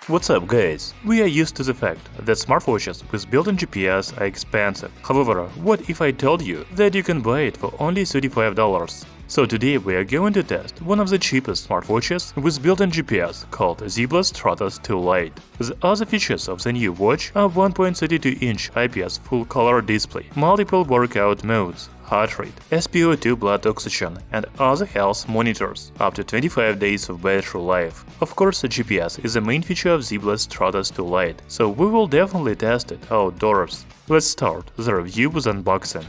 What's up, guys? We are used to the fact that smartwatches with built-in GPS are expensive. However, what if I told you that you can buy it for only $35? So today we are going to test one of the cheapest smartwatches with built-in GPS called Zeblaze Stratos 2 Lite. The other features of the new watch are 1.32-inch IPS full-color display, multiple workout modes, heart rate, SpO2 blood oxygen, and other health monitors, up to 25 days of battery life. Of course, the GPS is the main feature of Zeblaze Stratos 2 Lite, so we will definitely test it outdoors. Let's start the review with unboxing.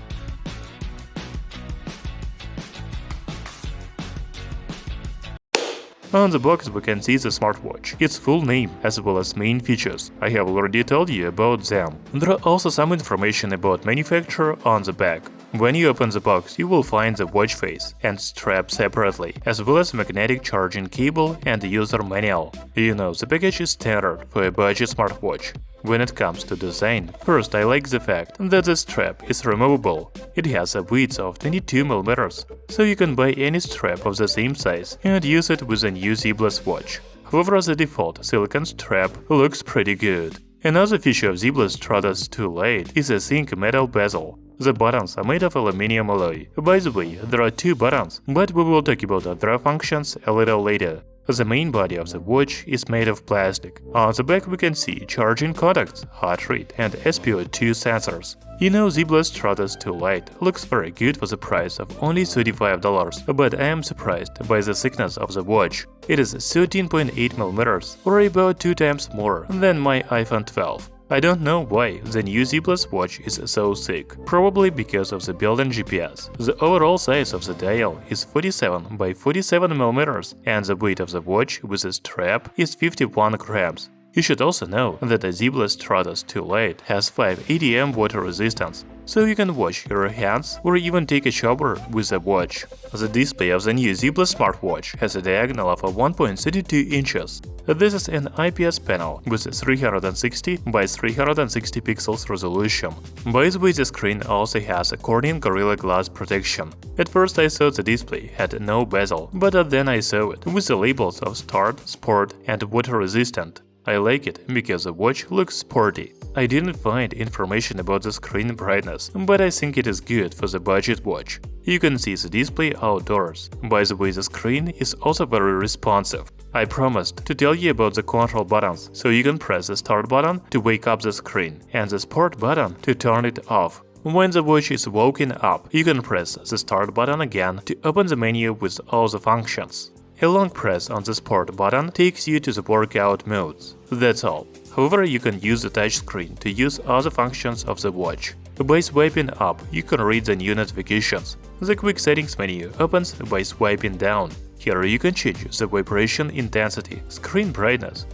On the box we can see the smartwatch, its full name as well as main features. I have already told you about them. There are also some information about manufacturer on the back. When you open the box, you will find the watch face and strap separately, as well as magnetic charging cable and user manual. You know, the package is standard for a budget smartwatch. When it comes to design, first I like the fact that the strap is removable. It has a width of 22mm, so you can buy any strap of the same size and use it with a new Zeblaze watch. However, the default silicone strap looks pretty good. Another feature of Zeblaze Stratos 2 Lite is a thin metal bezel. The buttons are made of aluminum alloy. By the way, there are two buttons, but we will talk about other functions a little later. The main body of the watch is made of plastic. On the back we can see charging contacts, heart rate, and SpO2 sensors. You know, Zeblaze Stratos 2 Lite looks very good for the price of only $35, but I am surprised by the thickness of the watch. It is 13.8mm, or about 2 times more than my iPhone 12. I don't know why the new Zeblaze watch is so thick, probably because of the built-in GPS. The overall size of the dial is 47 by 47mm, and the weight of the watch with the strap is 51 grams. You should also know that the Zeblaze Stratos 2 Lite has 5 ATM water resistance, so you can wash your hands or even take a shower with the watch. The display of the new Zeblaze smartwatch has a diagonal of 1.32 inches. This is an IPS panel with 360 by 360 pixels resolution. By the way, the screen also has a Corning Gorilla Glass protection. At first I thought the display had no bezel, but then I saw it with the labels of Start, Sport, and Water Resistant. I like it because the watch looks sporty. I didn't find information about the screen brightness, but I think it is good for the budget watch. You can see the display outdoors. By the way, the screen is also very responsive. I promised to tell you about the control buttons, so you can press the start button to wake up the screen and the sport button to turn it off. When the watch is woken up, you can press the start button again to open the menu with all the functions. A long press on the sport button takes you to the workout modes. That's all. However, you can use the touchscreen to use other functions of the watch. By swiping up, you can read the new notifications. The quick settings menu opens by swiping down. Here you can change the vibration intensity, screen brightness,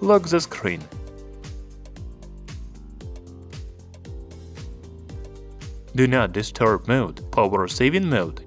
lock the screen, do not disturb mode, power saving mode,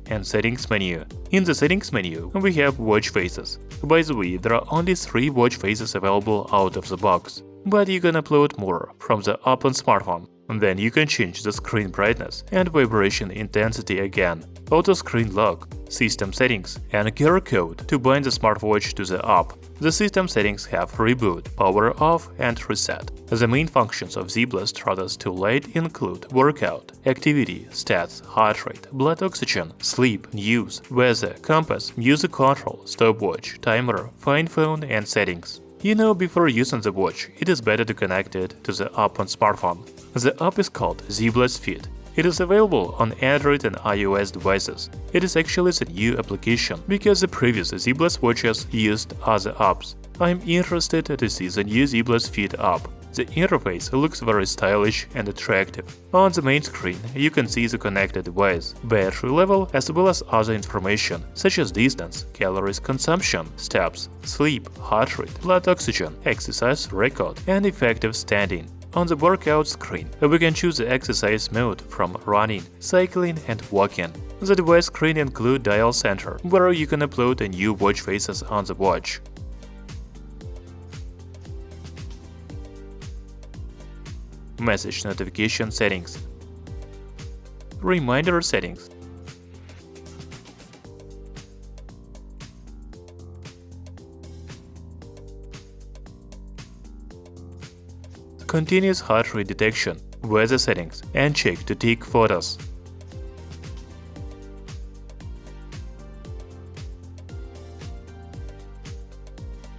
and settings menu. In the settings menu, we have watch faces. By the way, there are only 3 watch faces available out of the box, but you can upload more from the open smartphone. Then you can change the screen brightness and vibration intensity again, auto screen lock, system settings, and QR code to bind the smartwatch to the app. The system settings have reboot, power off, and reset. The main functions of Zeblaze Stratos 2 Lite include workout, activity, stats, heart rate, blood oxygen, sleep, news, weather, compass, music control, stopwatch, timer, find phone, and settings. You know, before using the watch, it is better to connect it to the app on smartphone. The app is called Zeblaze Fit. It is available on Android and iOS devices. It is actually the new application because the previous Zeblaze watches used other apps. I'm interested to see the new Zeblaze Fit app. The interface looks very stylish and attractive. On the main screen, you can see the connected device, battery level, as well as other information, such as distance, calories consumption, steps, sleep, heart rate, blood oxygen, exercise record, and effective standing. On the workout screen, we can choose the exercise mode from running, cycling, and walking. The device screen includes Dial Center, where you can upload a new watch faces on the watch. Message notification settings, reminder settings, continuous heart rate detection, weather settings, and check to take photos.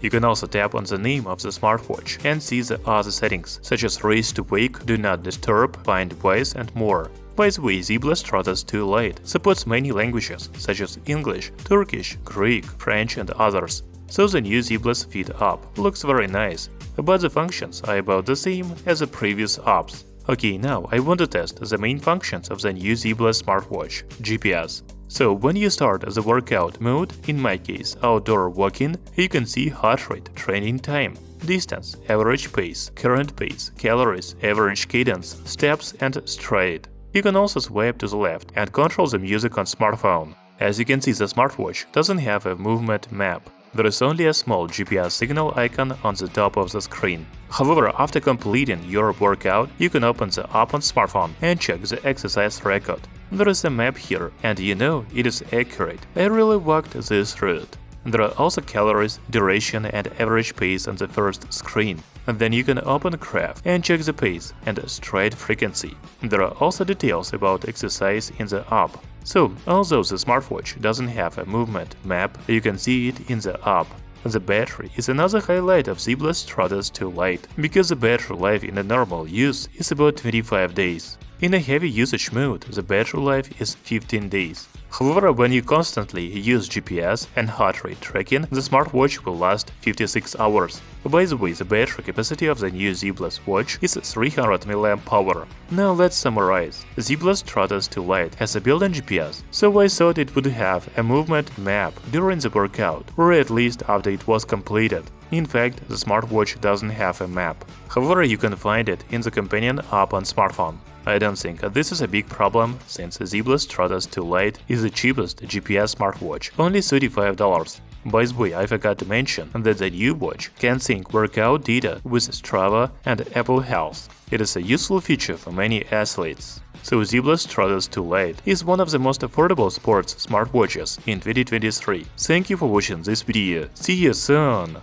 You can also tap on the name of the smartwatch and see the other settings, such as raise to wake, do not disturb, find voice, and more. By the way, Zeblaze Stratos 2 Lite supports many languages, such as English, Turkish, Greek, French, and others. So the new Zeblaze Fit App looks very nice, but the functions are about the same as the previous apps. Okay, now I want to test the main functions of the new Zeblaze smartwatch, GPS. So when you start the workout mode, in my case outdoor walking, you can see heart rate, training time, distance, average pace, current pace, calories, average cadence, steps, and stride. You can also swipe to the left and control the music on smartphone. As you can see, the smartwatch doesn't have a movement map. There is only a small GPS signal icon on the top of the screen. However, after completing your workout, you can open the app on smartphone and check the exercise record. There is a map here, and you know it is accurate. I really walked this route. There are also calories, duration, and average pace on the first screen. And then you can open graph and check the pace and stride frequency. There are also details about exercise in the app. So, although the smartwatch doesn't have a movement map, you can see it in the app. The battery is another highlight of Zeblaze Stratos 2 Lite, because the battery life in a normal use is about 25 days. In a heavy usage mode, the battery life is 15 days. However, when you constantly use GPS and heart rate tracking, the smartwatch will last 56 hours. By the way, the battery capacity of the new Zeblaze watch is 300 mAh. Now let's summarize. Zeblaze Stratos 2 Lite has a built-in GPS, so I thought it would have a movement map during the workout, or at least after it was completed. In fact, the smartwatch doesn't have a map. However, you can find it in the companion app on smartphone. I don't think this is a big problem, since Zeblaze Stratos 2 Lite is the cheapest GPS smartwatch, only $35. By the way, I forgot to mention that the new watch can sync workout data with Strava and Apple Health. It is a useful feature for many athletes. So Zeblaze Stratos 2 Lite is one of the most affordable sports smartwatches in 2023. Thank you for watching this video. See you soon!